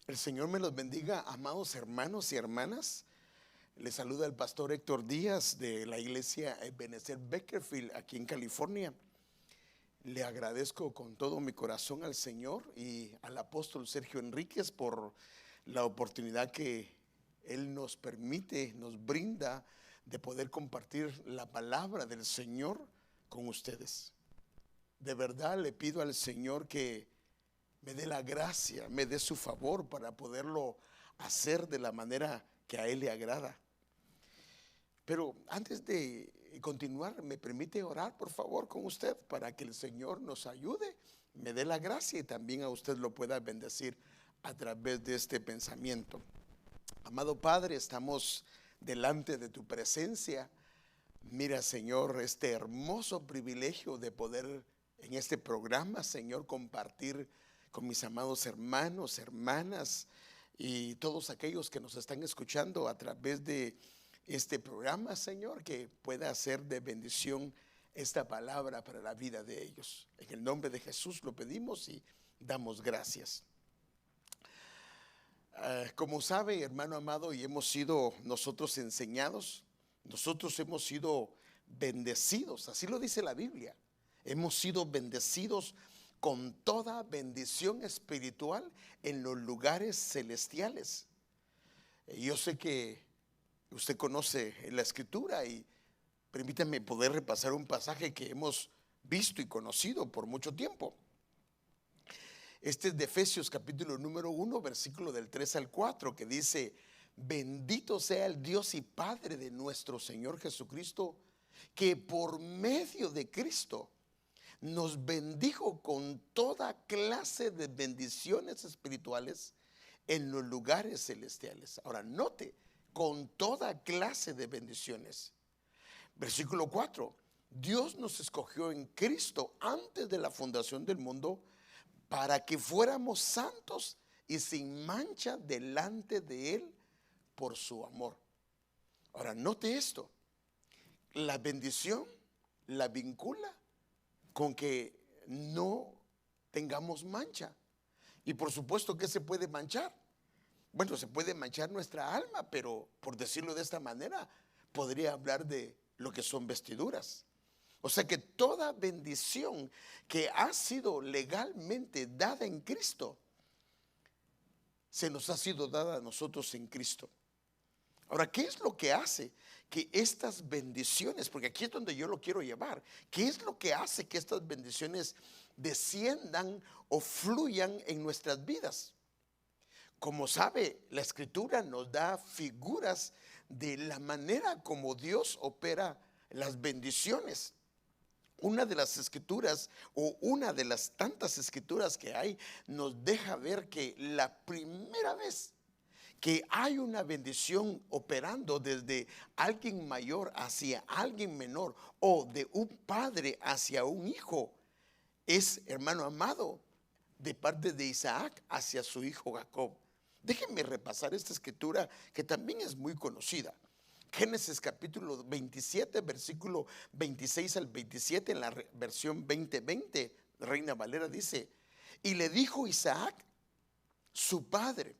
El Señor me los bendiga, amados hermanos y hermanas. Les saluda el pastor Héctor Díaz de la iglesia Ebenezer Beckerfield aquí en California. Le agradezco con todo mi corazón al Señor y al apóstol Sergio Enríquez por la oportunidad que Él nos permite, nos brinda de poder compartir la palabra del Señor con ustedes. De verdad le pido al Señor que me dé la gracia, me dé su favor para poderlo hacer de la manera que a Él le agrada. Pero antes de continuar, ¿me permite orar, por favor, con usted para que el Señor nos ayude, me dé la gracia y también a usted lo pueda bendecir a través de este pensamiento? Amado Padre, estamos delante de tu presencia. Mira, Señor, este hermoso privilegio de poder en este programa, Señor, compartir con mis amados hermanos, hermanas y todos aquellos que nos están escuchando a través de este programa, Señor, que pueda ser de bendición esta palabra para la vida de ellos. En el nombre de Jesús lo pedimos y damos gracias. Como sabe, hermano amado, y hemos sido nosotros enseñados, nosotros hemos sido bendecidos, así lo dice la Biblia. Hemos sido bendecidos con toda bendición espiritual en los lugares celestiales. Yo sé que usted conoce la escritura y permítame poder repasar un pasaje que hemos visto y conocido por mucho tiempo. Este es de Efesios capítulo número 1, versículo del 3 al 4, que dice: bendito sea el Dios y Padre de nuestro Señor Jesucristo, que por medio de Cristo nos bendijo con toda clase de bendiciones espirituales en los lugares celestiales. Ahora note, con toda clase de bendiciones. Versículo 4: Dios nos escogió en Cristo antes de la fundación del mundo para que fuéramos santos y sin mancha delante de Él por su amor. Ahora note esto, la bendición la vincula con que no tengamos mancha. Y por supuesto que se puede manchar. Bueno, se puede manchar nuestra alma, pero por decirlo de esta manera, podría hablar de lo que son vestiduras. O sea que toda bendición que ha sido legalmente dada en Cristo, se nos ha sido dada a nosotros en Cristo. Ahora, ¿qué es lo que hace que estas bendiciones, porque aquí es donde yo lo quiero llevar, qué es lo que hace que estas bendiciones desciendan o fluyan en nuestras vidas? Como sabe, la escritura nos da figuras de la manera como Dios opera las bendiciones. Una de las escrituras o una de las tantas escrituras que hay nos deja ver que la primera vez que hay una bendición operando desde alguien mayor hacia alguien menor o de un padre hacia un hijo es, hermano amado, de parte de Isaac hacia su hijo Jacob. Déjenme repasar esta escritura que también es muy conocida. Génesis capítulo 27, versículo 26 al 27, en la versión 2020, Reina Valera, dice: y le dijo Isaac, su padre: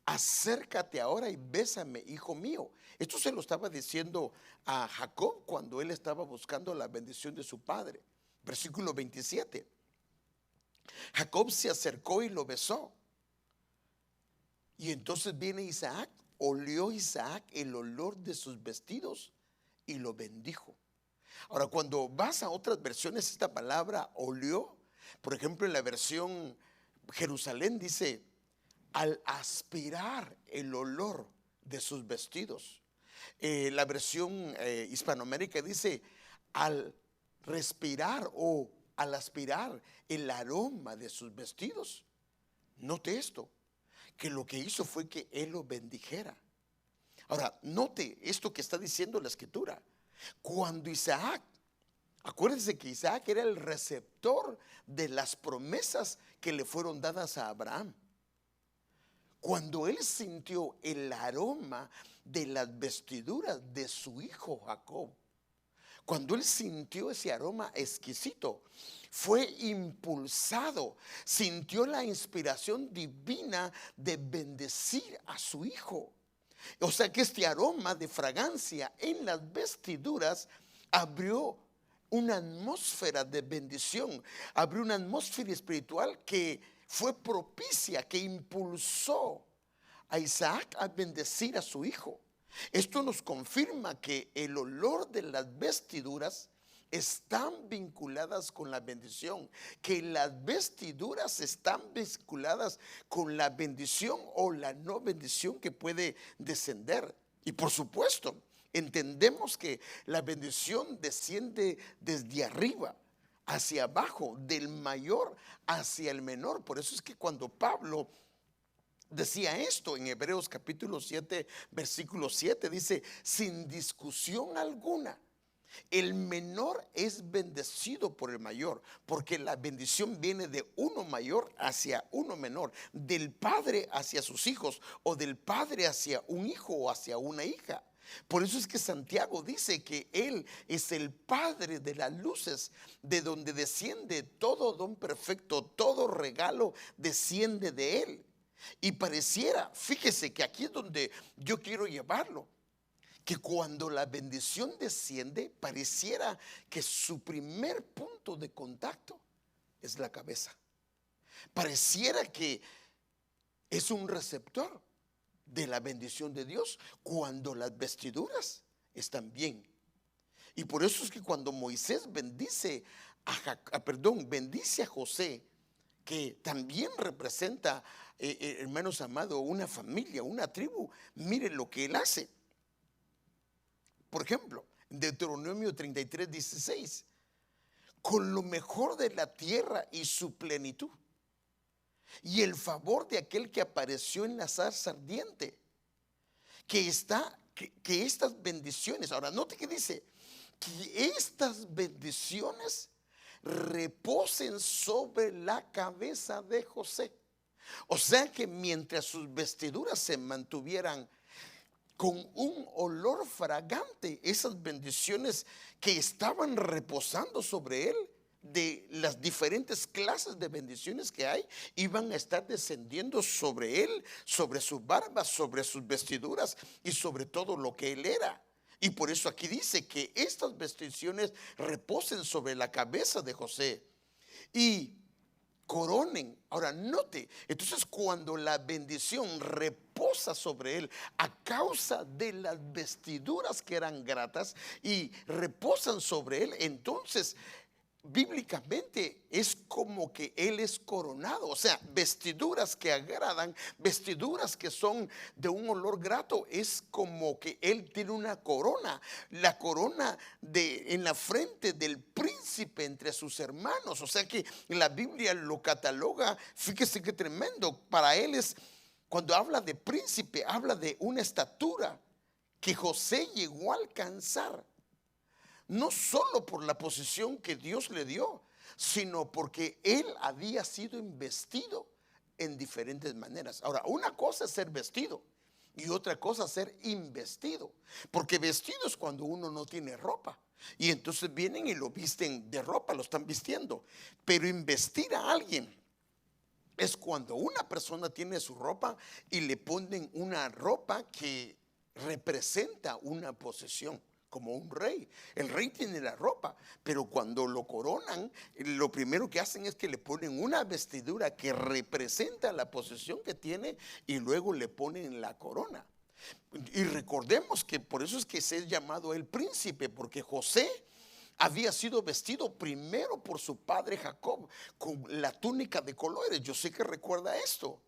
acércate ahora y bésame, hijo mío. Esto se lo estaba diciendo a Jacob cuando él estaba buscando la bendición de su padre. Versículo 27. Jacob se acercó y lo besó. Y entonces viene Isaac, olió Isaac el olor de sus vestidos y lo bendijo. Ahora, cuando vas a otras versiones, esta palabra olió, por ejemplo, en la versión Jerusalén dice: al aspirar el olor de sus vestidos. La versión hispanoamérica dice: al respirar o al aspirar el aroma de sus vestidos. Note esto, que lo que hizo fue que él lo bendijera. Ahora, note esto que está diciendo la escritura. Cuando Isaac, acuérdense que Isaac era el receptor de las promesas que le fueron dadas a Abraham. Cuando él sintió el aroma de las vestiduras de su hijo Jacob, Cuando él sintió ese aroma exquisito, fue impulsado, sintió la inspiración divina de bendecir a su hijo. O sea que este aroma de fragancia en las vestiduras abrió una atmósfera de bendición, abrió una atmósfera espiritual que fue propicia, que impulsó a Isaac a bendecir a su hijo. Esto nos confirma que el olor de las vestiduras están vinculadas con la bendición, que las vestiduras están vinculadas con la bendición o la no bendición que puede descender. Y por supuesto, entendemos que la bendición desciende desde arriba hacia abajo, del mayor hacia el menor. Por eso es que cuando Pablo decía esto en Hebreos capítulo 7, versículo 7, dice: sin discusión alguna, el menor es bendecido por el mayor, porque la bendición viene de uno mayor hacia uno menor, del padre hacia sus hijos, o del padre hacia un hijo o hacia una hija. Por eso es que Santiago dice que Él es el Padre de las luces, de donde desciende todo don perfecto, todo regalo desciende de Él. Y pareciera, fíjese que aquí es donde yo quiero llevarlo, que cuando la bendición desciende, pareciera que su primer punto de contacto es la cabeza. Pareciera que es un receptor de la bendición de Dios cuando las vestiduras están bien. Y por eso es que cuando Moisés bendice bendice a José, que también representa, hermanos amados, una familia, una tribu, miren lo que él hace. Por ejemplo, en Deuteronomio 33, 16, con lo mejor de la tierra y su plenitud, y el favor de aquel que apareció en la zarza ardiente, que estas bendiciones, ahora note que dice, que estas bendiciones reposen sobre la cabeza de José. O sea que mientras sus vestiduras se mantuvieran con un olor fragante, esas bendiciones que estaban reposando sobre él, de las diferentes clases de bendiciones que hay, iban a estar descendiendo sobre él, sobre su barba, sobre sus vestiduras y sobre todo lo que él era. Y por eso aquí dice que estas bendiciones reposen sobre la cabeza de José y coronen. Ahora note, entonces cuando la bendición reposa sobre él a causa de las vestiduras que eran gratas y reposan sobre él, entonces bíblicamente es como que él es coronado. O sea, vestiduras que agradan, vestiduras que son de un olor grato, es como que él tiene una corona, la corona en la frente del príncipe entre sus hermanos. O sea que la Biblia lo cataloga, fíjese qué tremendo, para él es, cuando habla de príncipe, habla de una estatura que José llegó a alcanzar, no solo por la posición que Dios le dio, sino porque él había sido investido en diferentes maneras. Ahora, una cosa es ser vestido y otra cosa es ser investido, porque vestido es cuando uno no tiene ropa y entonces vienen y lo visten de ropa, lo están vistiendo. Pero investir a alguien es cuando una persona tiene su ropa y le ponen una ropa que representa una posesión. Como un rey, el rey tiene la ropa, pero cuando lo coronan, lo primero que hacen es que le ponen una vestidura que representa la posesión que tiene y luego le ponen la corona. Y recordemos que por eso es que se es llamado el príncipe, porque José había sido vestido primero por su padre Jacob con la túnica de colores. Yo sé que recuerda esto.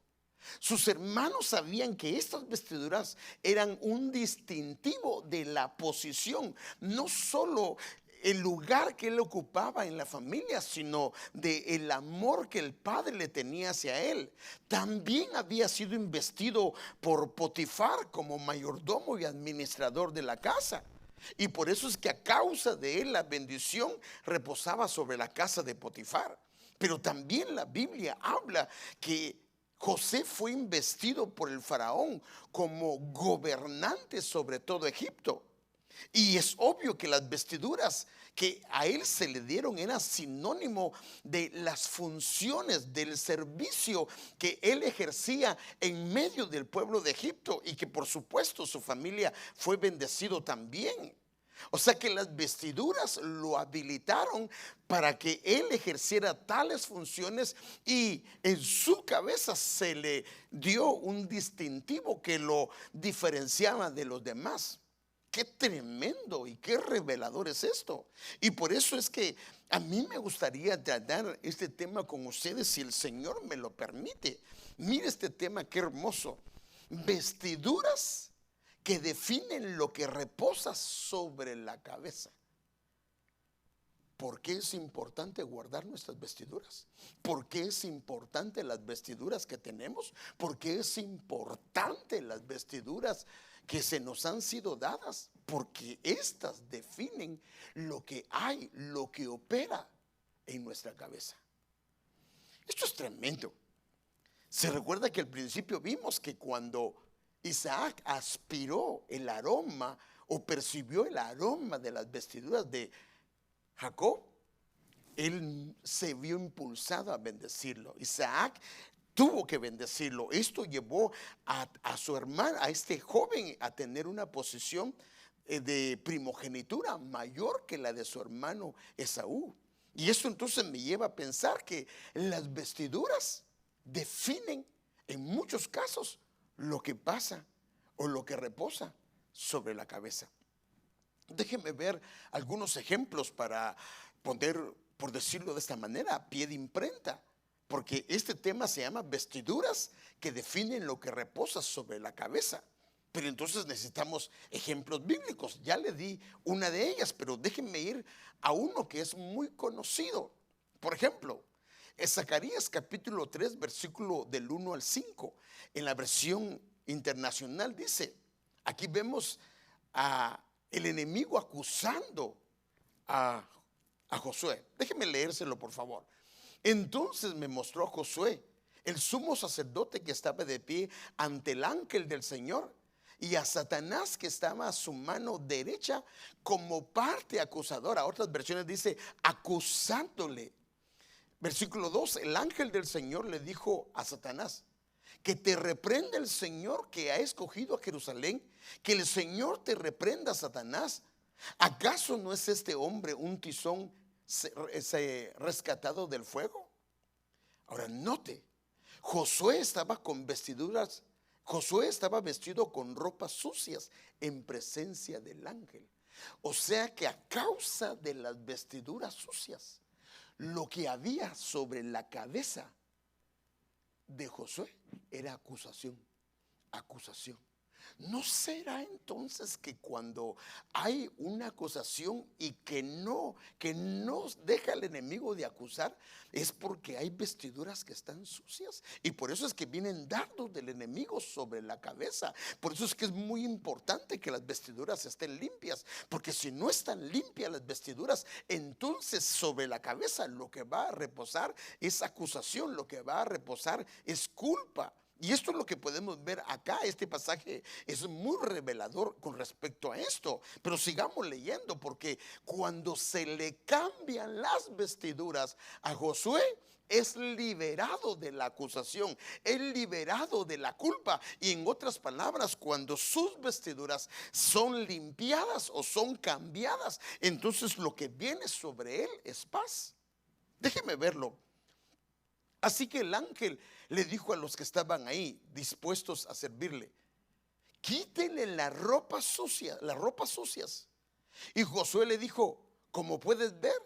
Sus hermanos sabían que estas vestiduras eran un distintivo de la posición, no solo el lugar que él ocupaba en la familia, sino de el amor que el padre le tenía hacia él. También había sido investido por Potifar como mayordomo y administrador de la casa. Y por eso es que a causa de él la bendición reposaba sobre la casa de Potifar. Pero también la Biblia habla que José fue investido por el faraón como gobernante sobre todo Egipto. Y es obvio que las vestiduras que a él se le dieron eran sinónimo de las funciones del servicio que él ejercía en medio del pueblo de Egipto, y que por supuesto su familia fue bendecido también. O sea que las vestiduras lo habilitaron para que él ejerciera tales funciones, y en su cabeza se le dio un distintivo que lo diferenciaba de los demás. Qué tremendo y qué revelador es esto. Y por eso es que a mí me gustaría tratar este tema con ustedes, si el Señor me lo permite. Mire este tema, qué hermoso. Vestiduras que definen lo que reposa sobre la cabeza. ¿Por qué es importante guardar nuestras vestiduras? ¿Por qué es importante las vestiduras que tenemos? ¿Por qué es importante las vestiduras que se nos han sido dadas? Porque estas definen lo que hay, lo que opera en nuestra cabeza. Esto es tremendo. Se recuerda que al principio vimos que cuando Isaac aspiró el aroma o percibió el aroma de las vestiduras de Jacob, él se vio impulsado a bendecirlo. Isaac tuvo que bendecirlo. Esto llevó a su hermano, a este joven, a tener una posición de primogenitura mayor que la de su hermano Esaú. Y eso entonces me lleva a pensar que las vestiduras definen en muchos casos lo que pasa o lo que reposa sobre la cabeza. Déjenme ver algunos ejemplos para poner, por decirlo de esta manera, a pie de imprenta, porque este tema se llama vestiduras que definen lo que reposa sobre la cabeza. Pero entonces necesitamos ejemplos bíblicos. Ya le di una de ellas, pero déjenme ir a uno que es muy conocido. Por ejemplo, en Zacarías capítulo 3, versículo del 1 al 5, en la versión internacional dice, aquí vemos a el enemigo acusando a Josué. Déjeme leérselo, por favor. Entonces me mostró a Josué, el sumo sacerdote, que estaba de pie ante el ángel del Señor, y a Satanás, que estaba a su mano derecha como parte acusadora. Otras versiones dice acusándole. Versículo 2, el ángel del Señor le dijo a Satanás, que te reprenda el Señor, que ha escogido a Jerusalén. Que el Señor te reprenda, Satanás. ¿Acaso no es este hombre un tizón rescatado del fuego? Ahora note, Josué estaba vestido con ropas sucias en presencia del ángel. O sea que a causa de las vestiduras sucias, lo que había sobre la cabeza de Josué era acusación, acusación. ¿No será entonces que cuando hay una acusación y que no deja el enemigo de acusar, es porque hay vestiduras que están sucias? Y por eso es que vienen dardos del enemigo sobre la cabeza. Por eso es que es muy importante que las vestiduras estén limpias, porque si no están limpias las vestiduras, entonces sobre la cabeza lo que va a reposar es acusación, lo que va a reposar es culpa. Y esto es lo que podemos ver acá. Este pasaje es muy revelador con respecto a esto. Pero sigamos leyendo, porque cuando se le cambian las vestiduras a Josué, es liberado de la acusación, es liberado de la culpa. Y en otras palabras, cuando sus vestiduras son limpiadas o son cambiadas, entonces lo que viene sobre él es paz. Déjeme verlo. Así que el ángel le dijo a los que estaban ahí dispuestos a servirle, quítenle la ropa sucia, las ropas sucias. Y Josué le dijo, como puedes ver,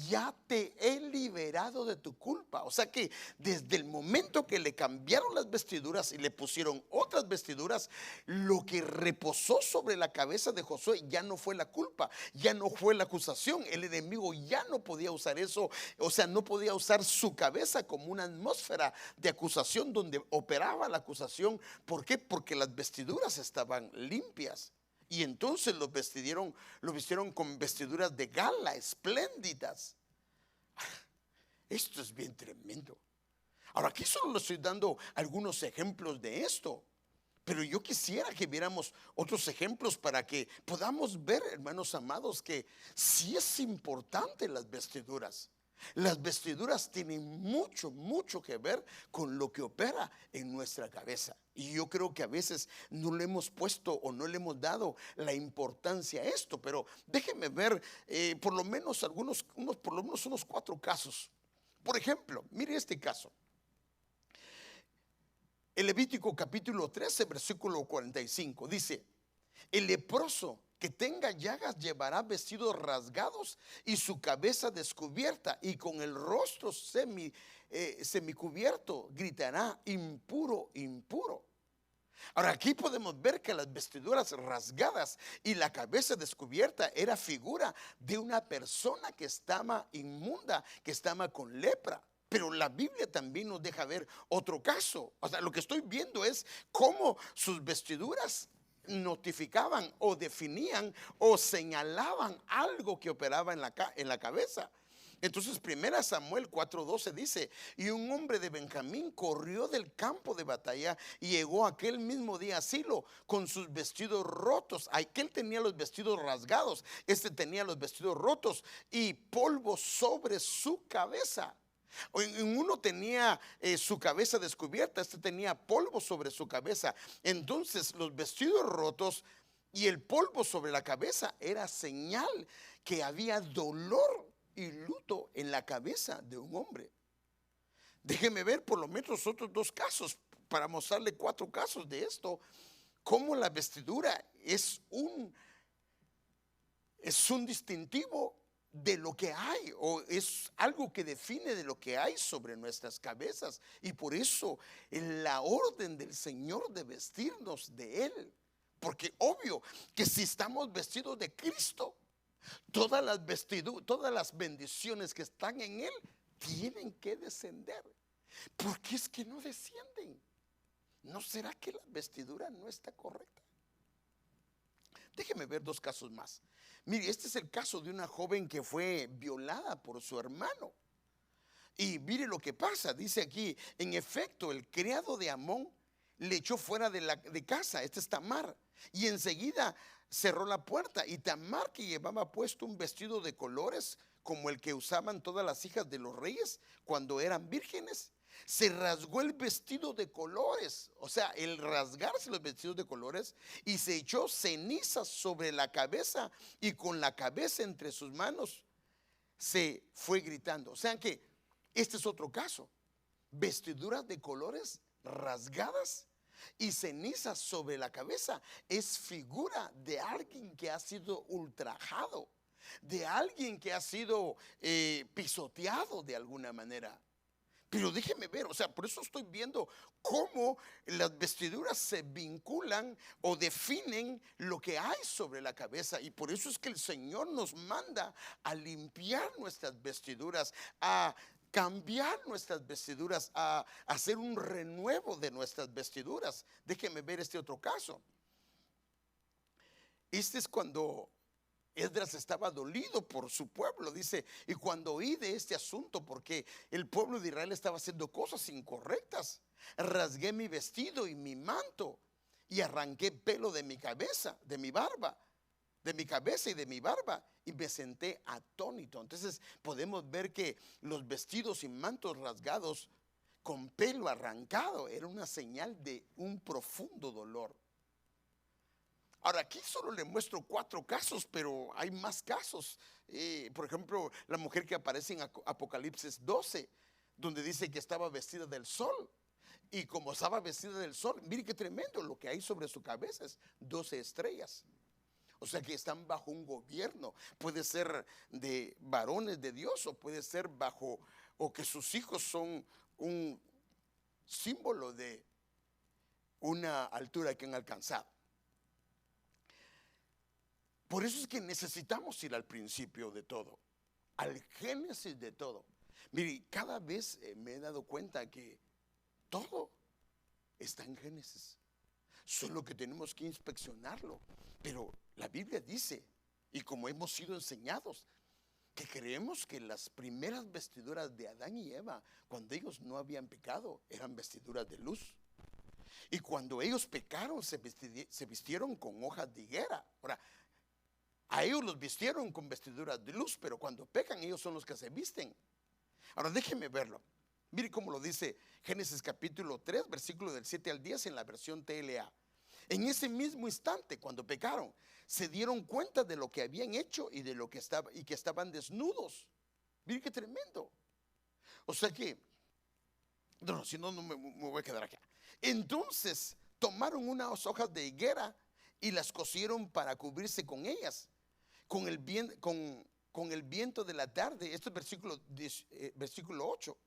ya te he liberado de tu culpa. O sea que desde el momento que le cambiaron las vestiduras y le pusieron otras vestiduras, lo que reposó sobre la cabeza de Josué ya no fue la culpa, ya no fue la acusación. El enemigo ya no podía usar eso, o sea, no podía usar su cabeza como una atmósfera de acusación donde operaba la acusación. ¿Por qué? Porque las vestiduras estaban limpias. Y entonces lo vistieron con vestiduras de gala, espléndidas. Esto es bien tremendo. Ahora, aquí solo le estoy dando algunos ejemplos de esto, Pero yo quisiera que viéramos otros ejemplos para que podamos ver, hermanos amados, que sí es importante las vestiduras. Las vestiduras tienen mucho, mucho que ver con lo que opera en nuestra cabeza. Y yo creo que a veces no le hemos puesto o no le hemos dado la importancia a esto. Pero déjenme ver por lo menos unos 4 casos. Por ejemplo, mire este caso. El Levítico capítulo 13, versículo 45 dice: el leproso que tenga llagas llevará vestidos rasgados y su cabeza descubierta, y con el rostro semicubierto gritará: impuro, impuro. Ahora aquí podemos ver que las vestiduras rasgadas y la cabeza descubierta era figura de una persona que estaba inmunda, que estaba con lepra. Pero la Biblia también nos deja ver otro caso. O sea, lo que estoy viendo es cómo sus vestiduras notificaban o definían o señalaban algo que operaba en la cabeza. Entonces 1 Samuel 4:12 dice: y un hombre de Benjamín corrió del campo de batalla y llegó aquel mismo día a Silo con sus vestidos rotos. Aquel tenía los vestidos rasgados, este tenía los vestidos rotos y polvo sobre su cabeza. En uno tenía su cabeza descubierta, este tenía polvo sobre su cabeza. Entonces los vestidos rotos y el polvo sobre la cabeza era señal que había dolor y luto en la cabeza de un hombre. Déjeme ver por lo menos otros 2 casos para mostrarle 4 casos de esto. Cómo la vestidura es un distintivo de lo que hay, o es algo que define de lo que hay sobre nuestras cabezas. Y por eso en la orden del Señor de vestirnos de Él, porque obvio que si estamos vestidos de Cristo, todas las bendiciones que están en Él tienen que descender. ¿Por qué es que no descienden? ¿No será que la vestidura no está correcta? Déjeme ver 2 casos más. Mire, este es el caso de una joven que fue violada por su hermano. Y mire lo que pasa, dice aquí: en efecto, el criado de Amón le echó fuera de casa. Este es Tamar. Y enseguida cerró la puerta. Y Tamar, que llevaba puesto un vestido de colores como el que usaban todas las hijas de los reyes cuando eran vírgenes, se rasgó el vestido de colores, o sea, el rasgarse los vestidos de colores, y se echó cenizas sobre la cabeza, y con la cabeza entre sus manos se fue gritando. O sea que este es otro caso: vestiduras de colores rasgadas y cenizas sobre la cabeza. Es figura de alguien que ha sido ultrajado, de alguien que ha sido pisoteado de alguna manera. Pero déjeme ver, o sea, por eso estoy viendo cómo las vestiduras se vinculan o definen lo que hay sobre la cabeza. Y por eso es que el Señor nos manda a limpiar nuestras vestiduras, a cambiar nuestras vestiduras, a hacer un renuevo de nuestras vestiduras. Déjeme ver este otro caso. Este es cuando Esdras estaba dolido por su pueblo, dice: y cuando oí de este asunto, porque el pueblo de Israel estaba haciendo cosas incorrectas, rasgué mi vestido y mi manto, y arranqué pelo de mi cabeza, de mi barba, de mi cabeza y de mi barba, y me senté atónito. Entonces podemos ver que los vestidos y mantos rasgados con pelo arrancado era una señal de un profundo dolor. Ahora aquí solo le muestro 4 casos, pero hay más casos. Por ejemplo, la mujer que aparece en Apocalipsis 12, donde dice que estaba vestida del sol. Y como estaba vestida del sol, mire qué tremendo, lo que hay sobre su cabeza es 12 estrellas. O sea que están bajo un gobierno. Puede ser de varones de Dios, o puede ser bajo, o que sus hijos son un símbolo de una altura que han alcanzado. Por eso es que necesitamos ir al principio de todo, al génesis de todo. Mire, cada vez me he dado cuenta que todo está en Génesis, solo que tenemos que inspeccionarlo. Pero la Biblia dice, y como hemos sido enseñados, que creemos que las primeras vestiduras de Adán y Eva, cuando ellos no habían pecado, eran vestiduras de luz. Y cuando ellos pecaron, se vistieron con hojas de higuera. Ahora, a ellos los vistieron con vestiduras de luz, pero cuando pecan, ellos son los que se visten. Ahora, déjenme verlo. Mire cómo lo dice Génesis capítulo 3, versículo del 7 al 10 en la versión TLA. En ese mismo instante, cuando pecaron, se dieron cuenta de lo que habían hecho y de lo que que estaban desnudos. Mire qué tremendo. O sea que, no, si no, no me voy a quedar acá. Entonces tomaron unas hojas de higuera y las cosieron para cubrirse con ellas. Con el viento de la tarde, esto es versículo 8.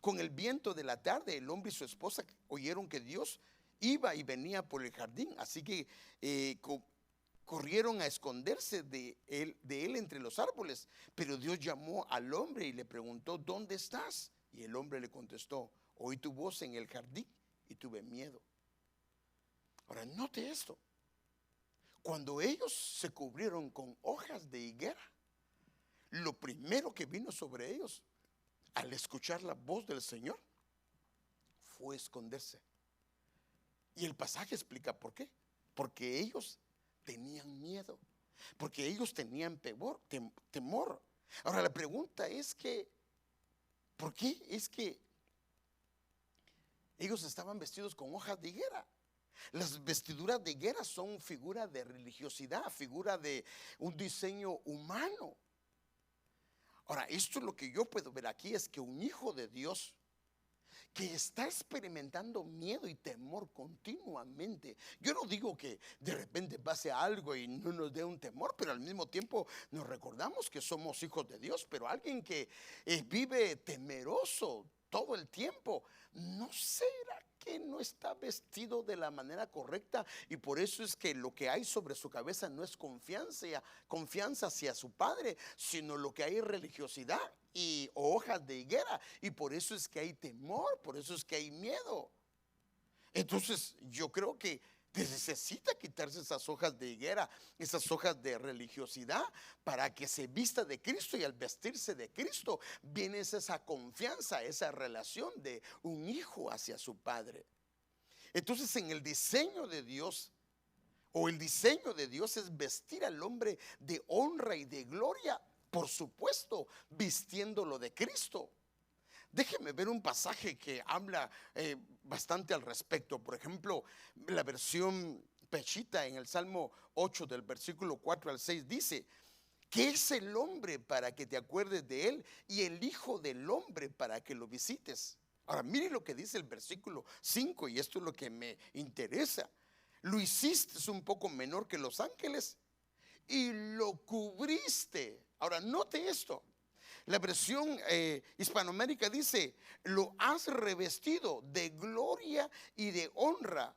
Con el viento de la tarde, el hombre y su esposa oyeron que Dios iba y venía por el jardín, así que corrieron a esconderse de él entre los árboles. Pero Dios llamó al hombre y le preguntó: ¿dónde estás? Y el hombre le contestó: oí tu voz en el jardín y tuve miedo. Ahora, note esto. Cuando ellos se cubrieron con hojas de higuera, lo primero que vino sobre ellos al escuchar la voz del Señor fue esconderse. Y el pasaje explica por qué. Porque ellos tenían miedo, porque ellos tenían temor. Ahora la pregunta es que, ¿por qué es que ellos estaban vestidos con hojas de higuera? Las vestiduras de higuera son figura de religiosidad, figura de un diseño humano. Ahora, esto es lo que yo puedo ver aquí, es que un hijo de Dios que está experimentando miedo y temor continuamente. Yo no digo que de repente pase algo y no nos dé un temor, pero al mismo tiempo nos recordamos que somos hijos de Dios. Pero alguien que vive temeroso todo el tiempo, ¿no será que no está vestido de la manera correcta? Y por eso es que lo que hay sobre su cabeza no es confianza hacia su padre, sino lo que hay es religiosidad y hojas de higuera. Y por eso es que hay temor, por eso es que hay miedo. Entonces yo creo que necesita quitarse esas hojas de higuera, esas hojas de religiosidad, para que se vista de Cristo. Y al vestirse de Cristo viene esa confianza, esa relación de un hijo hacia su padre. Entonces, en el diseño de Dios, o el diseño de Dios, es vestir al hombre de honra y de gloria, por supuesto, vistiéndolo de Cristo. Déjeme ver un pasaje que habla bastante al respecto. Por ejemplo, la versión Peshita en el Salmo 8 del versículo 4 al 6 dice: ¿qué es el hombre para que te acuerdes de él, y el hijo del hombre para que lo visites? Ahora, mire lo que dice el versículo 5, y esto es lo que me interesa. Lo hiciste un poco menor que los ángeles y lo cubriste. Ahora, note esto. La versión hispanoamérica dice: lo has revestido de gloria y de honra.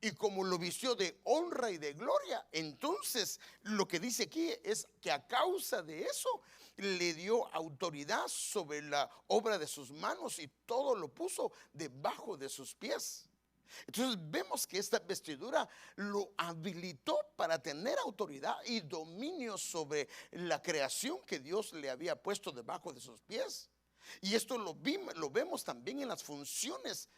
Y como lo vistió de honra y de gloria, entonces lo que dice aquí es que a causa de eso le dio autoridad sobre la obra de sus manos y todo lo puso debajo de sus pies. Entonces vemos que esta vestidura lo habilitó para tener autoridad y dominio sobre la creación que Dios le había puesto debajo de sus pies. Y esto lo vemos también en las funciones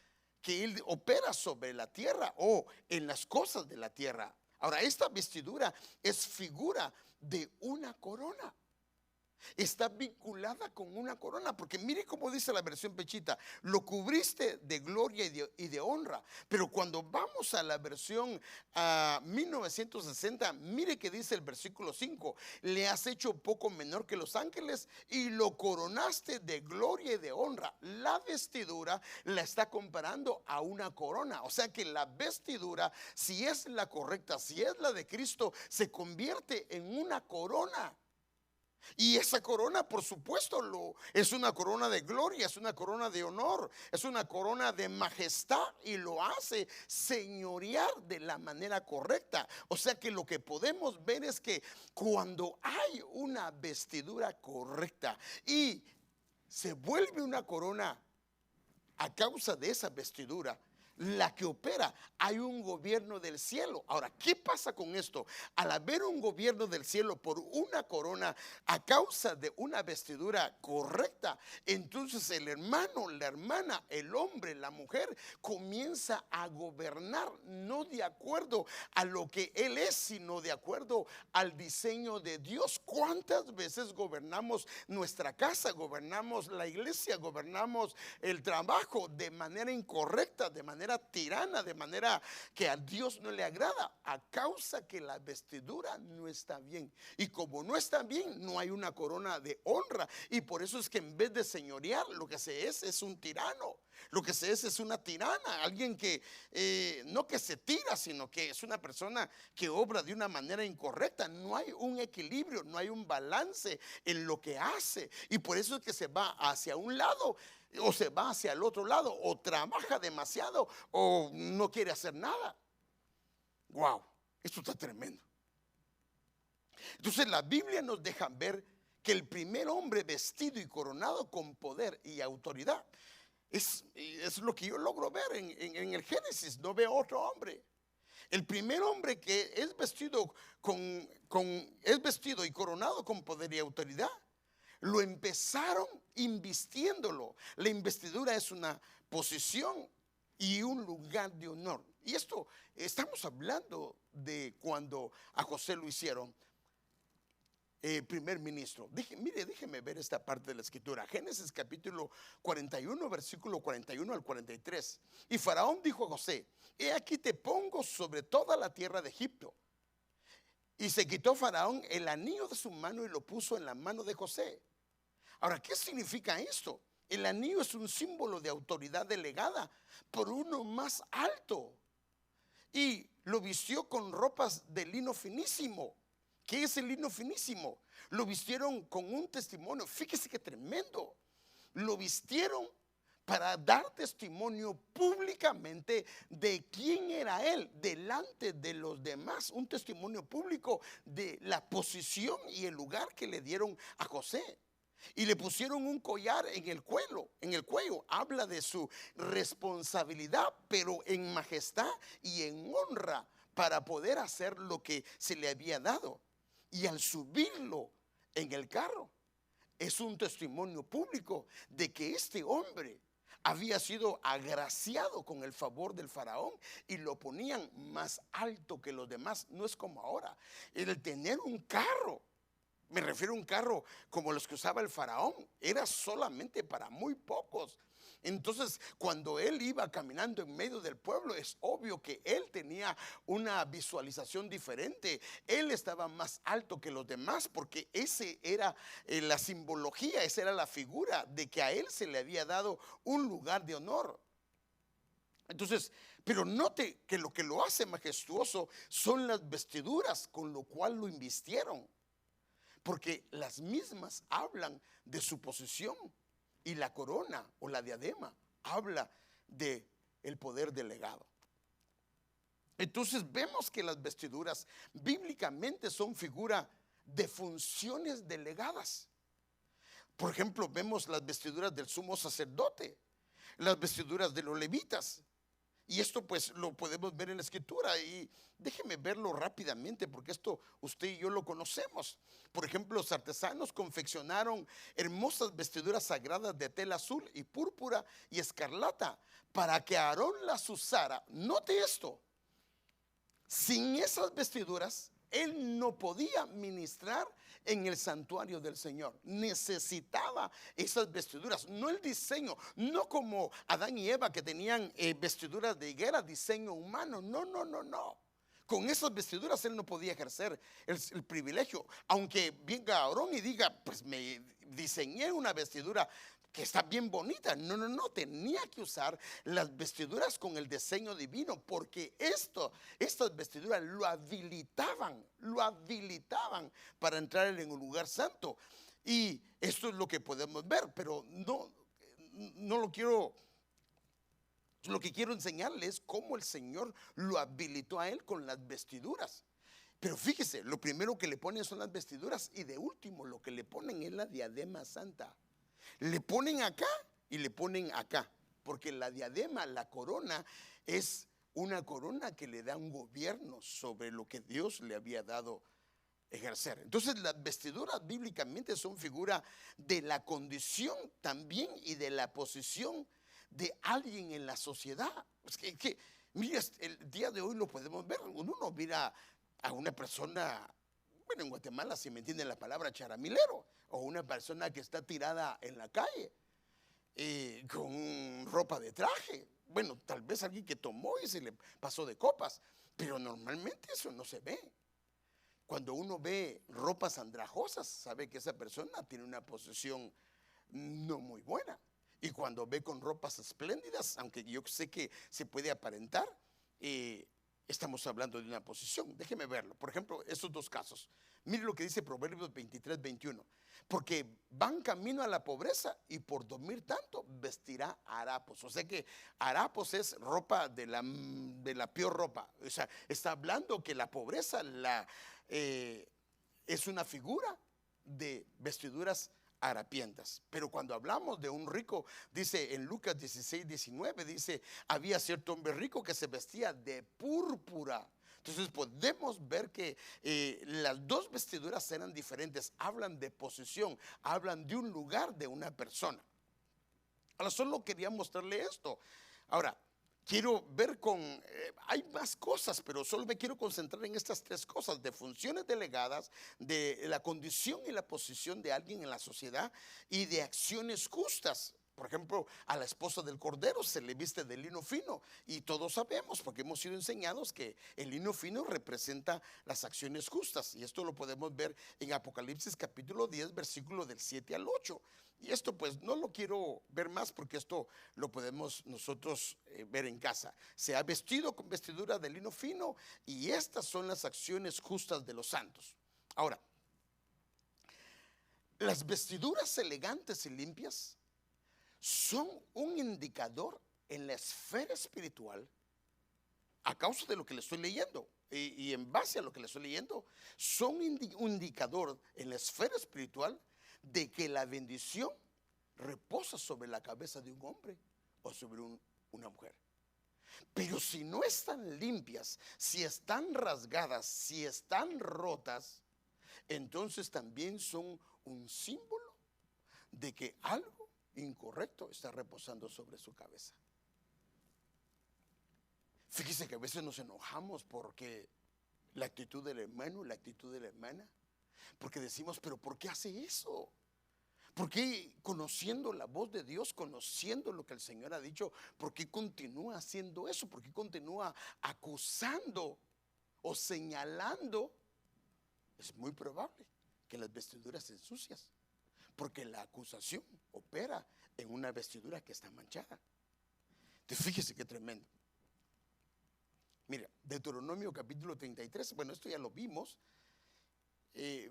que Él opera sobre la tierra o en las cosas de la tierra. Ahora, esta vestidura es figura de una corona. Está vinculada con una corona, porque mire cómo dice la versión Peshita: lo cubriste de gloria y de honra. Pero cuando vamos a la versión 1960, mire que dice el versículo 5: le has hecho poco menor que los ángeles y lo coronaste de gloria y de honra. La vestidura la está comparando a una corona. O sea que la vestidura, si es la correcta, si es la de Cristo, se convierte en una corona. Y esa corona, por supuesto, es una corona de gloria, es una corona de honor, es una corona de majestad, y lo hace señorear de la manera correcta. O sea que lo que podemos ver es que cuando hay una vestidura correcta y se vuelve una corona a causa de esa vestidura, la que opera. Hay un gobierno del cielo. Ahora, ¿qué pasa con esto? Al haber un gobierno del cielo por una corona a causa de una vestidura correcta, entonces el hermano, la hermana, el hombre, la mujer comienza a gobernar no de acuerdo a lo que él es, sino de acuerdo al diseño de Dios. ¿Cuántas veces gobernamos nuestra casa, gobernamos la iglesia, gobernamos el trabajo de manera incorrecta, de manera tirana, de manera que a Dios no le agrada, a causa que la vestidura no está bien? Y como no está bien, no hay una corona de honra, y por eso es que en vez de señorear, lo que se es un tirano. Lo que se es una tirana, alguien que no que se tira, sino que es una persona que obra de una manera incorrecta. No hay un equilibrio, no hay un balance en lo que hace, y por eso es que se va hacia un lado o se va hacia el otro lado, o trabaja demasiado o no quiere hacer nada. Wow, esto está tremendo. Entonces la Biblia nos deja ver que el primer hombre vestido y coronado con poder y autoridad es lo que yo logro ver en el Génesis. No veo otro hombre. El primer hombre que es vestido es vestido y coronado con poder y autoridad, lo empezaron invistiéndolo. La investidura es una posición y un lugar de honor. Y esto estamos hablando de cuando a José lo hicieron primer ministro. Déjeme ver esta parte de la escritura. Génesis capítulo 41, versículo 41 al 43. Y Faraón dijo a José: he aquí te pongo sobre toda la tierra de Egipto. Y se quitó Faraón el anillo de su mano y lo puso en la mano de José. Ahora, ¿qué significa esto? El anillo es un símbolo de autoridad delegada por uno más alto, y lo vistió con ropas de lino finísimo. ¿Qué es el lino finísimo? Lo vistieron con un testimonio. Fíjese qué tremendo. Lo vistieron para dar testimonio públicamente de quién era él delante de los demás. Un testimonio público de la posición y el lugar que le dieron a José. Y le pusieron un collar en el cuello. Habla de su responsabilidad, pero en majestad y en honra, para poder hacer lo que se le había dado. Y al subirlo en el carro, es un testimonio público de que este hombre había sido agraciado con el favor del faraón, y lo ponían más alto que los demás. No es como ahora, el tener un carro. Me refiero a un carro como los que usaba el faraón, era solamente para muy pocos. Entonces, cuando él iba caminando en medio del pueblo, es obvio que él tenía una visualización diferente. Él estaba más alto que los demás, porque ese era la simbología, esa era la figura de que a él se le había dado un lugar de honor. Entonces, pero note que lo hace majestuoso son las vestiduras con lo cual lo invistieron, porque las mismas hablan de su posición, y la corona o la diadema habla de el poder delegado. Entonces vemos que las vestiduras bíblicamente son figura de funciones delegadas. Por ejemplo, vemos las vestiduras del sumo sacerdote, las vestiduras de los levitas. Y esto pues lo podemos ver en la escritura, y déjeme verlo rápidamente, porque esto usted y yo lo conocemos. Por ejemplo, los artesanos confeccionaron hermosas vestiduras sagradas de tela azul y púrpura y escarlata para que Aarón las usara. Note esto: sin esas vestiduras él no podía ministrar en el santuario del Señor. Necesitaba esas vestiduras, no el diseño, no como Adán y Eva, que tenían vestiduras de higuera, diseño humano. No. Con esas vestiduras él no podía ejercer el privilegio. Aunque venga Aarón y diga: pues me diseñé una vestidura que está bien bonita. No, tenía que usar las vestiduras con el diseño divino, porque estas vestiduras lo habilitaban para entrar en un lugar santo. Y esto es lo que podemos ver, pero no lo quiero. Lo que quiero enseñarles es cómo el Señor lo habilitó a él con las vestiduras. Pero fíjese, lo primero que le ponen son las vestiduras, y de último lo que le ponen es la diadema santa. Le ponen acá y le ponen acá. porque la diadema, la corona, es una corona que le da un gobierno sobre lo que Dios le había dado ejercer. Entonces las vestiduras bíblicamente son figura de la condición también y de la posición de alguien en la sociedad. Mira, el día de hoy lo podemos ver. Uno no mira a una persona, bueno, en Guatemala, si me entienden la palabra, charamilero, o una persona que está tirada en la calle con ropa de traje. Bueno, tal vez alguien que tomó y se le pasó de copas, pero normalmente eso no se ve. Cuando uno ve ropas andrajosas, sabe que esa persona tiene una posición no muy buena. Y cuando ve con ropas espléndidas, aunque yo sé que se puede aparentar, estamos hablando de una posición. Déjeme verlo. Por ejemplo, estos dos casos. Mire lo que dice Proverbios 23, 21. Porque van camino a la pobreza y por dormir tanto vestirá harapos. O sea que harapos es ropa de la peor ropa. O sea, está hablando que la pobreza es una figura de vestiduras harapientas. Pero cuando hablamos de un rico, dice en Lucas 16, 19, dice, había cierto hombre rico que se vestía de púrpura. Entonces podemos ver que las dos vestiduras eran diferentes, hablan de posición, hablan de un lugar, de una persona. Ahora solo quería mostrarle esto. Ahora, quiero ver hay más cosas, pero solo me quiero concentrar en estas tres cosas: de funciones delegadas, de la condición y la posición de alguien en la sociedad y de acciones justas. Por ejemplo, a la esposa del Cordero se le viste de lino fino y todos sabemos, porque hemos sido enseñados, que el lino fino representa las acciones justas, y esto lo podemos ver en Apocalipsis capítulo 10, versículo del 7 al 8. Y esto pues no lo quiero ver más, porque esto lo podemos nosotros ver en casa. Se ha vestido con vestidura de lino fino, y estas son las acciones justas de los santos. Ahora, las vestiduras elegantes y limpias son un indicador en la esfera espiritual, a causa de lo que le estoy leyendo, y en base a lo que le estoy leyendo, son un indicador en la esfera espiritual de que la bendición reposa sobre la cabeza de un hombre o sobre una mujer. Pero si no están limpias, si están rasgadas, si están rotas, entonces también son un símbolo de que algo incorrecto está reposando sobre su cabeza. Fíjese que a veces nos enojamos porque la actitud del hermano, la actitud de la hermana, porque decimos, pero ¿por qué hace eso? ¿Por qué, conociendo la voz de Dios, conociendo lo que el Señor ha dicho, por qué continúa haciendo eso? ¿Por qué continúa acusando o señalando? Es muy probable que las vestiduras se ensucias, porque la acusación opera en una vestidura que está manchada. Entonces fíjese qué tremendo. Mira, Deuteronomio capítulo 33, bueno, esto ya lo vimos,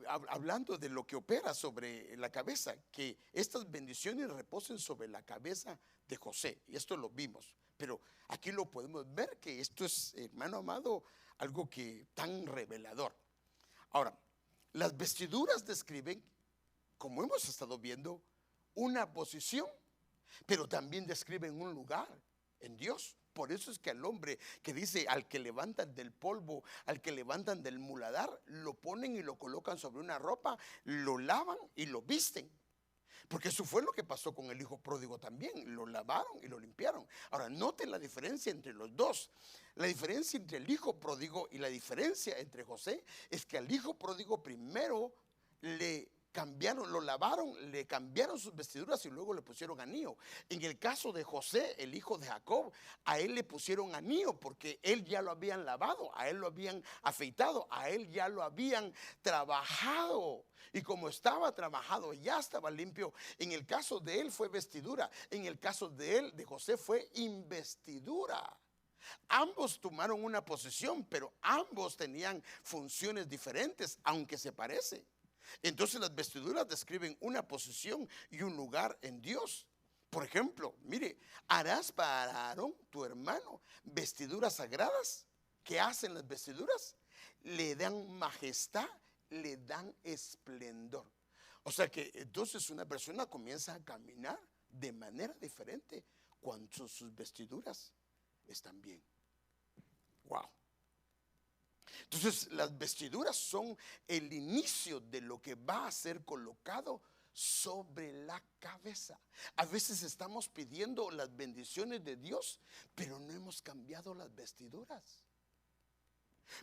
hablando de lo que opera sobre la cabeza, que estas bendiciones reposen sobre la cabeza de José, y esto lo vimos, pero aquí lo podemos ver, que esto es, hermano amado, algo que tan revelador. Ahora, las vestiduras describen, como hemos estado viendo, una posición, pero también describen un lugar en Dios. Por eso es que al hombre que dice, al que levantan del polvo, al que levantan del muladar, lo ponen y lo colocan sobre una ropa, lo lavan y lo visten. Porque eso fue lo que pasó con el hijo pródigo también, lo lavaron y lo limpiaron. Ahora, noten la diferencia entre los dos. La diferencia entre el hijo pródigo y la diferencia entre José es que al hijo pródigo primero le cambiaron, lo lavaron, le cambiaron sus vestiduras y luego le pusieron anillo. En el caso de José, el hijo de Jacob, a él le pusieron anillo porque él ya lo habían lavado, a él lo habían afeitado, a él ya lo habían trabajado. Y como estaba trabajado, ya estaba limpio. En el caso de él fue vestidura, en el caso de él, de José, fue investidura. Ambos tomaron una posición, pero ambos tenían funciones diferentes, aunque se parecen. Entonces las vestiduras describen una posición y un lugar en Dios. Por ejemplo, mire, harás para Aarón, tu hermano, vestiduras sagradas. ¿Qué hacen las vestiduras? Le dan majestad, le dan esplendor. O sea que entonces una persona comienza a caminar de manera diferente cuando sus vestiduras están bien. Wow. Entonces las vestiduras son el inicio de lo que va a ser colocado sobre la cabeza. A veces estamos pidiendo las bendiciones de Dios, pero no hemos cambiado las vestiduras.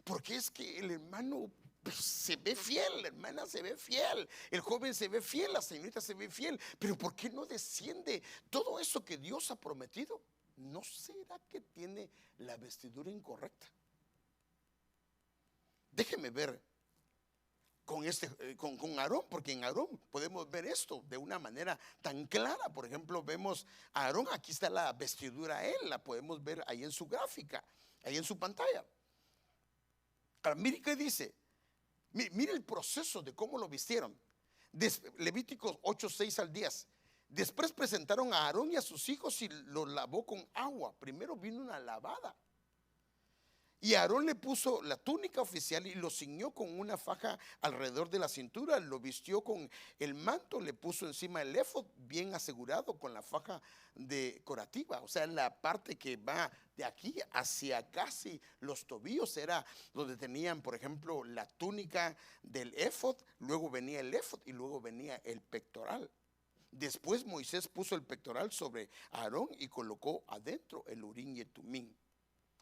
Porque es que el hermano se ve fiel, la hermana se ve fiel, el joven se ve fiel, la señorita se ve fiel, pero ¿por qué no desciende todo eso que Dios ha prometido? ¿No será que tiene la vestidura incorrecta? Déjeme ver con Aarón, porque en Aarón podemos ver esto de una manera tan clara. Por ejemplo, vemos a Aarón, aquí está la vestidura a él, la podemos ver ahí en su gráfica, ahí en su pantalla. Ahora, mire qué dice, mire el proceso de cómo lo vistieron. Levíticos 8, 6 al 10. Después presentaron a Aarón y a sus hijos y los lavó con agua. Primero vino una lavada. Y Aarón le puso la túnica oficial y lo ciñó con una faja alrededor de la cintura, lo vistió con el manto, le puso encima el éfod bien asegurado con la faja decorativa. O sea, la parte que va de aquí hacia casi los tobillos era donde tenían, por ejemplo, la túnica del éfod, luego venía el éfod y luego venía el pectoral. Después Moisés puso el pectoral sobre Aarón y colocó adentro el urín y el tumín.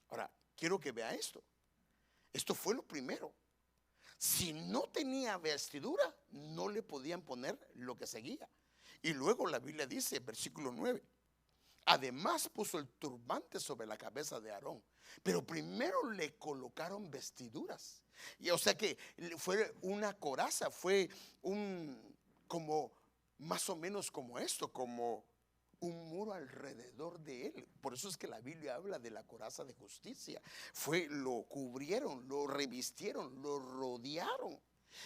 Ahora, quiero que vea esto. Esto fue lo primero. Si no tenía vestidura, no le podían poner lo que seguía. Y luego la Biblia dice, versículo 9, además puso el turbante sobre la cabeza de Aarón. Pero primero le colocaron vestiduras. Y o sea que fue una coraza, fue como más o menos como esto, como un muro alrededor de él. Por eso es que la Biblia habla de la coraza de justicia. Lo cubrieron, lo revistieron, lo rodearon.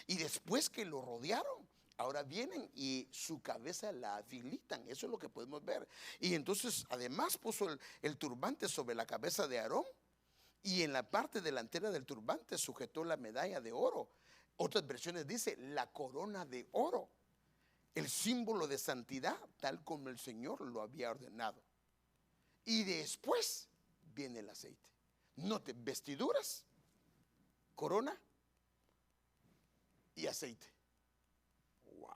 Y después que lo rodearon, ahora vienen y su cabeza la habilitan. Eso es lo que podemos ver. Y entonces además puso el turbante sobre la cabeza de Aarón. Y en la parte delantera del turbante sujetó la medalla de oro. Otras versiones dice la corona de oro, el símbolo de santidad, tal como el Señor lo había ordenado. Y después viene el aceite. Note, vestiduras, corona y aceite. Wow.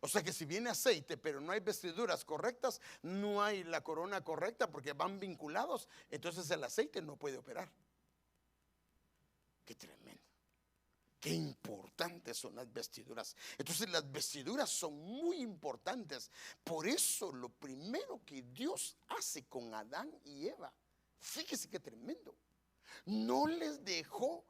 O sea que si viene aceite, pero no hay vestiduras correctas, no hay la corona correcta porque van vinculados, entonces el aceite no puede operar. Qué tremendo. Qué importantes son las vestiduras. Entonces las vestiduras son muy importantes. Por eso lo primero que Dios hace con Adán y Eva, fíjese qué tremendo, no les dejó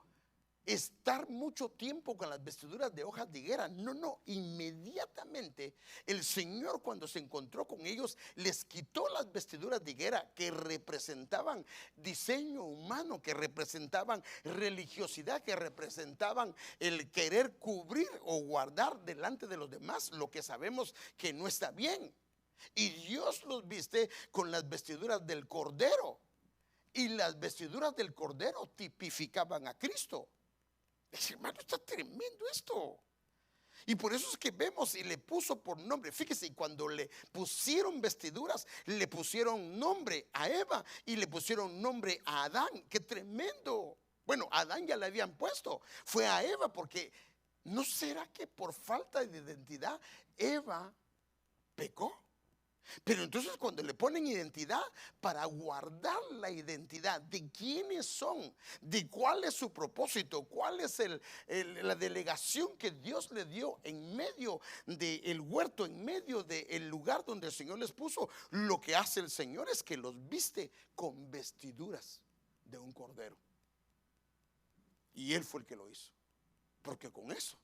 estar mucho tiempo con las vestiduras de hojas de higuera. No, inmediatamente el Señor, cuando se encontró con ellos, les quitó las vestiduras de higuera que representaban diseño humano, que representaban religiosidad, que representaban el querer cubrir o guardar delante de los demás lo que sabemos que no está bien. Y Dios los viste con las vestiduras del Cordero, y las vestiduras del Cordero tipificaban a Cristo. Hermano, está tremendo esto. Y por eso es que vemos y le puso por nombre. Fíjese, cuando le pusieron vestiduras, le pusieron nombre a Eva y le pusieron nombre a Adán. Qué tremendo. Bueno, a Adán ya le habían puesto, fue a Eva, porque ¿no será que por falta de identidad Eva pecó? Pero entonces cuando le ponen identidad, para guardar la identidad de quiénes son, de cuál es su propósito, cuál es la delegación que Dios le dio en medio del huerto, en medio del lugar donde el Señor les puso, lo que hace el Señor es que los viste con vestiduras de un cordero. Y Él fue el que lo hizo, porque con eso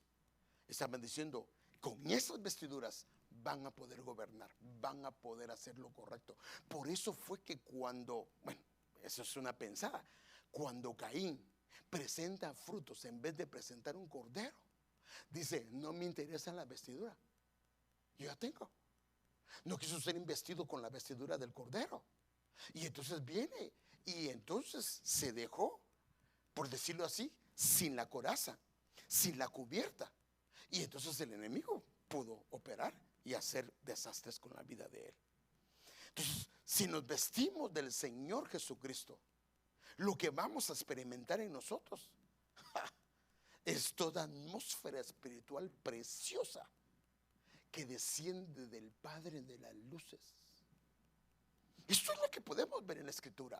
estaban diciendo, con esas vestiduras van a poder gobernar, van a poder hacer lo correcto. Por eso fue que cuando, bueno, eso es una pensada, cuando Caín presenta frutos en vez de presentar un cordero, dice, no me interesa la vestidura, yo ya tengo. No quiso ser investido con la vestidura del cordero. Y entonces viene y entonces se dejó, por decirlo así, sin la coraza, sin la cubierta. Y entonces el enemigo pudo operar y hacer desastres con la vida de él. Entonces Si nos vestimos del Señor Jesucristo, lo que vamos a experimentar en nosotros es toda atmósfera espiritual preciosa que desciende del Padre de las luces. Esto es lo que podemos ver en la Escritura.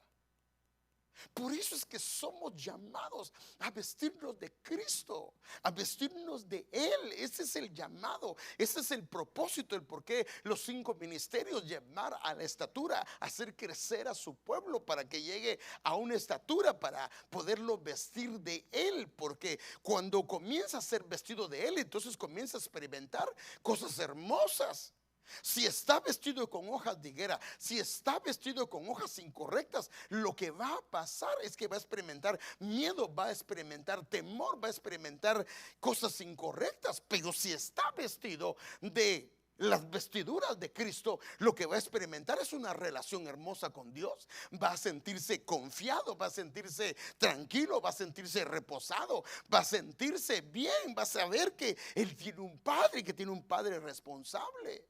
Por eso es que somos llamados a vestirnos de Cristo, a vestirnos de Él. Ese es el llamado, ese es el propósito, el por qué los 5 ministerios: llevar a la estatura, hacer crecer a su pueblo para que llegue a una estatura para poderlo vestir de Él. Porque cuando comienza a ser vestido de Él, entonces comienza a experimentar cosas hermosas. Si está vestido con hojas de higuera, si está vestido con hojas incorrectas, lo que va a pasar es que va a experimentar miedo, va a experimentar temor, va a experimentar cosas incorrectas. Pero si está vestido de las vestiduras de Cristo, lo que va a experimentar es una relación hermosa con Dios. Va a sentirse confiado, va a sentirse tranquilo, va a sentirse reposado, va a sentirse bien, va a saber que Él tiene un padre, que tiene un padre responsable.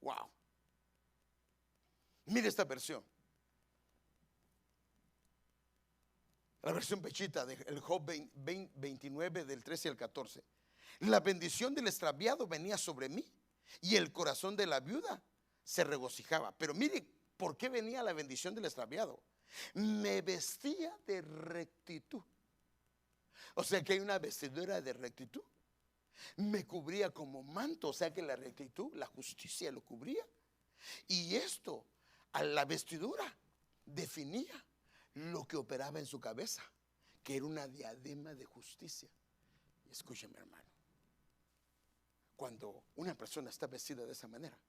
Wow. Mire esta versión. La versión pechita del Job 29 del 13 al 14. La bendición del extraviado venía sobre mí y el corazón de la viuda se regocijaba. Pero mire, ¿por qué venía la bendición del extraviado? Me vestía de rectitud. O sea que hay una vestidura de rectitud. Me cubría como manto, o sea que la rectitud, la justicia lo cubría. Y esto, a la vestidura, definía lo que operaba en su cabeza, que era una diadema de justicia. Escúcheme, hermano, cuando una persona está vestida de esa manera,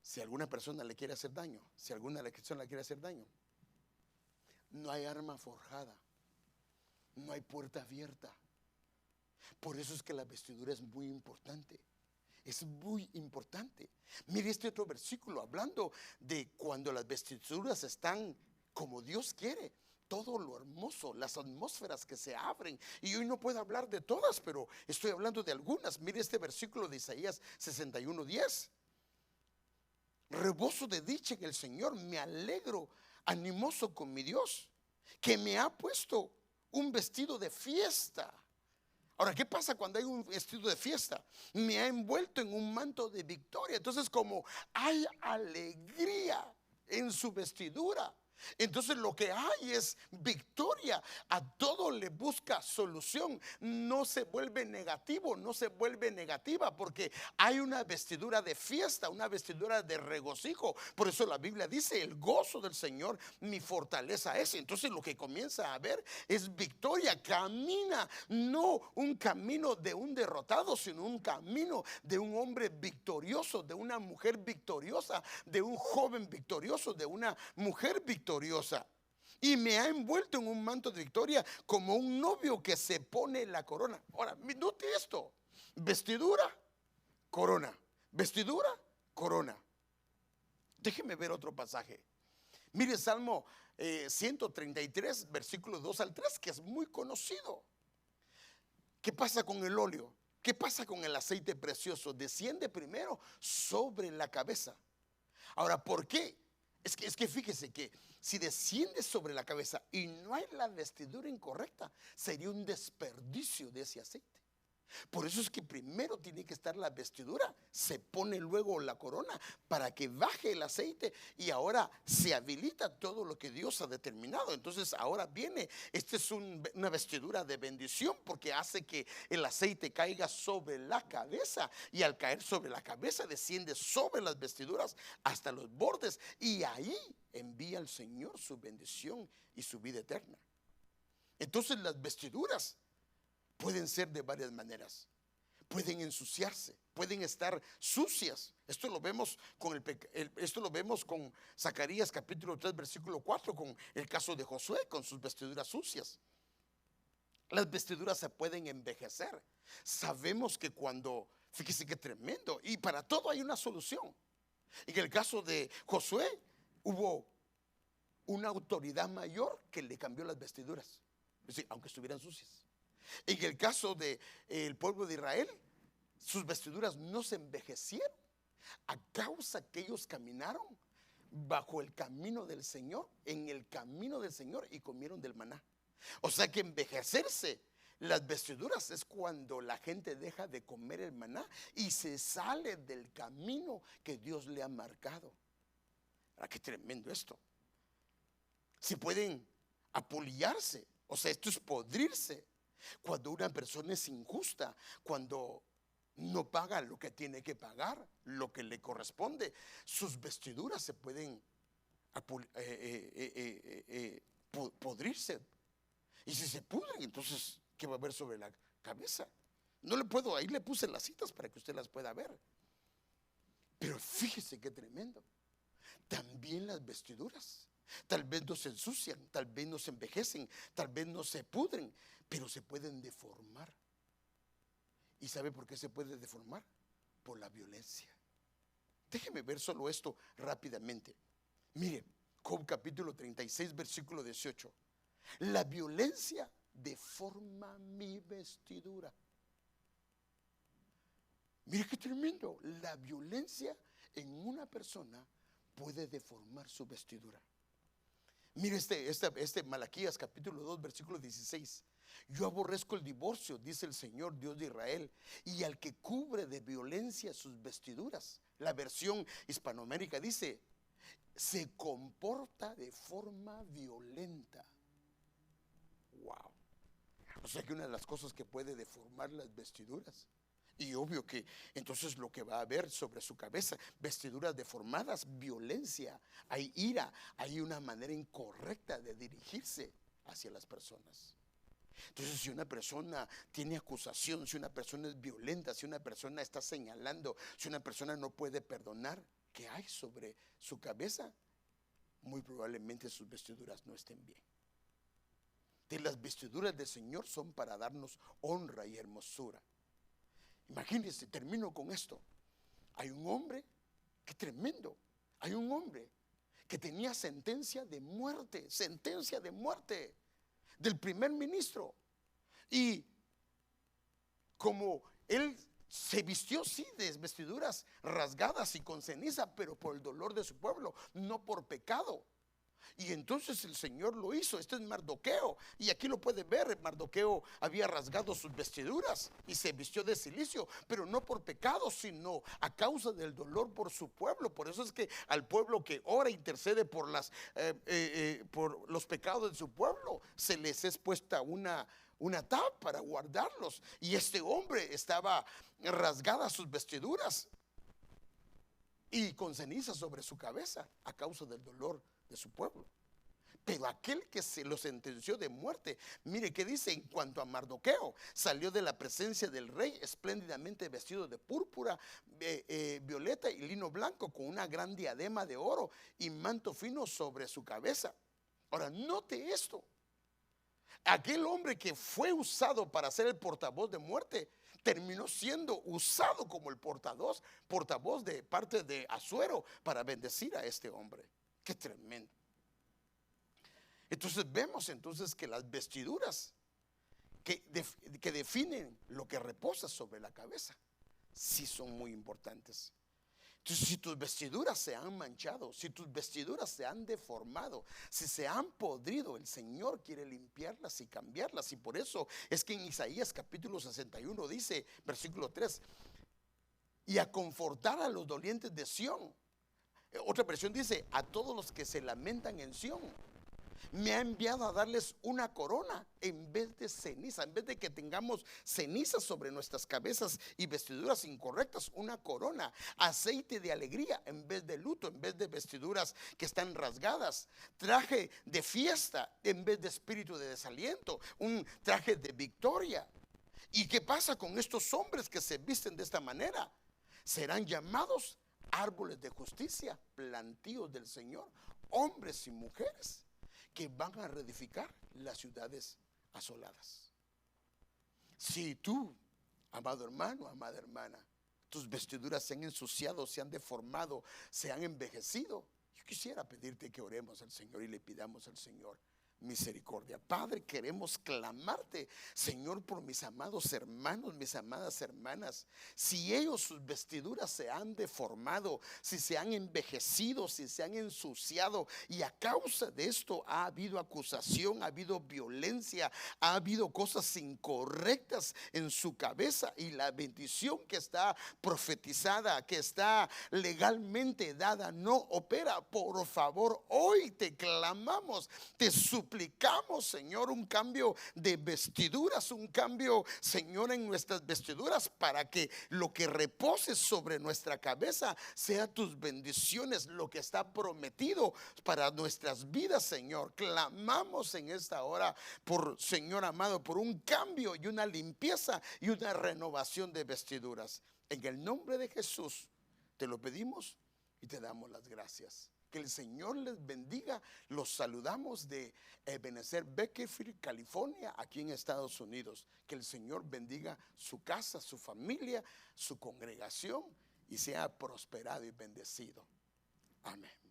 si alguna persona le quiere hacer daño, si alguna persona le quiere hacer daño, no hay arma forjada, no hay puerta abierta. Por eso es que la vestidura es muy importante. Es muy importante. Mire este otro versículo hablando de cuando las vestiduras están como Dios quiere. Todo lo hermoso, las atmósferas que se abren. Y hoy no puedo hablar de todas, pero estoy hablando de algunas. Mire este versículo de Isaías 61:10. Rebozo de dicha en el Señor, me alegro animoso con mi Dios, que me ha puesto un vestido de fiesta. Ahora, ¿qué pasa cuando hay un vestido de fiesta? Me ha envuelto en un manto de victoria. Entonces, como hay alegría en su vestidura, entonces lo que hay es victoria. A todo le busca solución. No se vuelve negativo, no se vuelve negativa, porque hay una vestidura de fiesta, una vestidura de regocijo. Por eso la Biblia dice: el gozo del Señor mi fortaleza es. Entonces lo que comienza a ver es victoria. Camina, no un camino de un derrotado, sino un camino de un hombre victorioso, de una mujer victoriosa, de un joven victorioso, de una mujer victoriosa. Y me ha envuelto en un manto de victoria, como un novio que se pone la corona. Ahora, note esto: vestidura, corona, vestidura, corona. Déjeme ver otro pasaje. Mire Salmo 133, versículos 2 al 3, que es muy conocido. ¿Qué pasa con el óleo? ¿Qué pasa con el aceite precioso? Desciende primero sobre la cabeza. Ahora, ¿por qué? Es que fíjese que si desciende sobre la cabeza y no hay la vestidura incorrecta, sería un desperdicio de ese aceite. Por eso es que primero tiene que estar la vestidura, se pone luego la corona para que baje el aceite, y ahora se habilita todo lo que Dios ha determinado. Entonces ahora viene, esta es una vestidura de bendición, porque hace que el aceite caiga sobre la cabeza, y al caer sobre la cabeza desciende sobre las vestiduras hasta los bordes, y ahí envía el Señor su bendición y su vida eterna. Entonces las vestiduras pueden ser de varias maneras. Pueden ensuciarse, pueden estar sucias. Esto lo vemos con Zacarías capítulo 3 versículo 4, con el caso de Josué con sus vestiduras sucias. Las vestiduras se pueden envejecer. Sabemos que fíjese que tremendo, y para todo hay una solución. En el caso de Josué hubo una autoridad mayor que le cambió las vestiduras, es decir, aunque estuvieran sucias. En el caso del pueblo de Israel, sus vestiduras no se envejecieron a causa que ellos caminaron bajo el camino del Señor, en el camino del Señor, y comieron del maná. O sea que envejecerse las vestiduras es cuando la gente deja de comer el maná y se sale del camino que Dios le ha marcado. ¿Verdad? Qué tremendo esto. Se pueden apolillarse, o sea, esto es podrirse. Cuando una persona es injusta, cuando no paga lo que tiene que pagar, lo que le corresponde, sus vestiduras se pueden podrirse. Y si se pudren, entonces, ¿qué va a haber sobre la cabeza? No le puedo, ahí le puse las citas para que usted las pueda ver. Pero fíjese qué tremendo. También las vestiduras, tal vez no se ensucian, tal vez no se envejecen, tal vez no se pudren, pero se pueden deformar. ¿Y sabe por qué se puede deformar? Por la violencia. Déjeme ver solo esto rápidamente. Mire, Job capítulo 36, versículo 18. La violencia deforma mi vestidura. Mire qué tremendo. La violencia en una persona puede deformar su vestidura. Mire este Malaquías capítulo 2 versículo 16. Yo aborrezco el divorcio, dice el Señor Dios de Israel, y al que cubre de violencia sus vestiduras. La versión hispanoamérica dice, se comporta de forma violenta. Wow. O sea que una de las cosas que puede deformar las vestiduras, y obvio que entonces lo que va a haber sobre su cabeza, vestiduras deformadas, violencia, hay ira, hay una manera incorrecta de dirigirse hacia las personas. Entonces, si una persona tiene acusación, si una persona es violenta, si una persona está señalando, si una persona no puede perdonar, ¿qué hay sobre su cabeza? Muy probablemente sus vestiduras no estén bien. Las vestiduras del Señor son para darnos honra y hermosura. Imagínense, termino con esto. Hay un hombre, qué tremendo, hay un hombre que tenía sentencia de muerte del primer ministro. Y como él se vistió, sí, de vestiduras rasgadas y con ceniza, pero por el dolor de su pueblo, no por pecado. Y entonces el Señor lo hizo. Este es Mardoqueo, y aquí lo puede ver. Mardoqueo había rasgado sus vestiduras y se vistió de cilicio, pero no por pecado, sino a causa del dolor por su pueblo. Por eso es que al pueblo que ora e intercede por los pecados de su pueblo, se les es puesta una tapa para guardarlos. Y este hombre estaba rasgadas sus vestiduras y con ceniza sobre su cabeza a causa del dolor de su pueblo. Pero aquel que se lo sentenció de muerte, mire qué dice en cuanto a Mardoqueo: salió de la presencia del rey espléndidamente vestido de púrpura, violeta y lino blanco, con una gran diadema de oro y manto fino sobre su cabeza. Ahora note esto: aquel hombre que fue usado para ser el portavoz de muerte terminó siendo usado como el portavoz de parte de Asuero para bendecir a este hombre. Qué tremendo. Entonces vemos entonces que las vestiduras que definen lo que reposa sobre la cabeza sí son muy importantes. Entonces, si tus vestiduras se han manchado, si tus vestiduras se han deformado, si se han podrido, el Señor quiere limpiarlas y cambiarlas. Y por eso es que en Isaías capítulo 61 dice, versículo 3, y a confortar a los dolientes de Sión. Otra versión dice, a todos los que se lamentan en Sión, me ha enviado a darles una corona en vez de ceniza. En vez de que tengamos ceniza sobre nuestras cabezas y vestiduras incorrectas, una corona, aceite de alegría en vez de luto, en vez de vestiduras que están rasgadas, traje de fiesta en vez de espíritu de desaliento, un traje de victoria. ¿Y qué pasa con estos hombres que se visten de esta manera? Serán llamados árboles de justicia, plantíos del Señor, hombres y mujeres que van a reedificar las ciudades asoladas. Si tú, amado hermano, amada hermana, tus vestiduras se han ensuciado, se han deformado, se han envejecido, yo quisiera pedirte que oremos al Señor y le pidamos al Señor misericordia. Padre, queremos clamarte, Señor, por mis amados hermanos, mis amadas hermanas. Si ellos, sus vestiduras se han deformado, si se han envejecido, si se han ensuciado, y a causa de esto ha habido acusación, ha habido violencia, ha habido cosas incorrectas en su cabeza, y la bendición que está profetizada, que está legalmente dada, no opera. Por favor, hoy te clamamos, te suplicamos, Señor, un cambio de vestiduras, un cambio, Señor, en nuestras vestiduras, para que lo que repose sobre nuestra cabeza sea tus bendiciones, lo que está prometido para nuestras vidas, Señor. Clamamos en esta hora por, Señor amado, por un cambio y una limpieza y una renovación de vestiduras. En el nombre de Jesús te lo pedimos y te damos las gracias. Que el Señor les bendiga. Los saludamos de Ebenezer Bakersfield, California, aquí en Estados Unidos. Que el Señor bendiga su casa, su familia, su congregación, y sea prosperado y bendecido. Amén.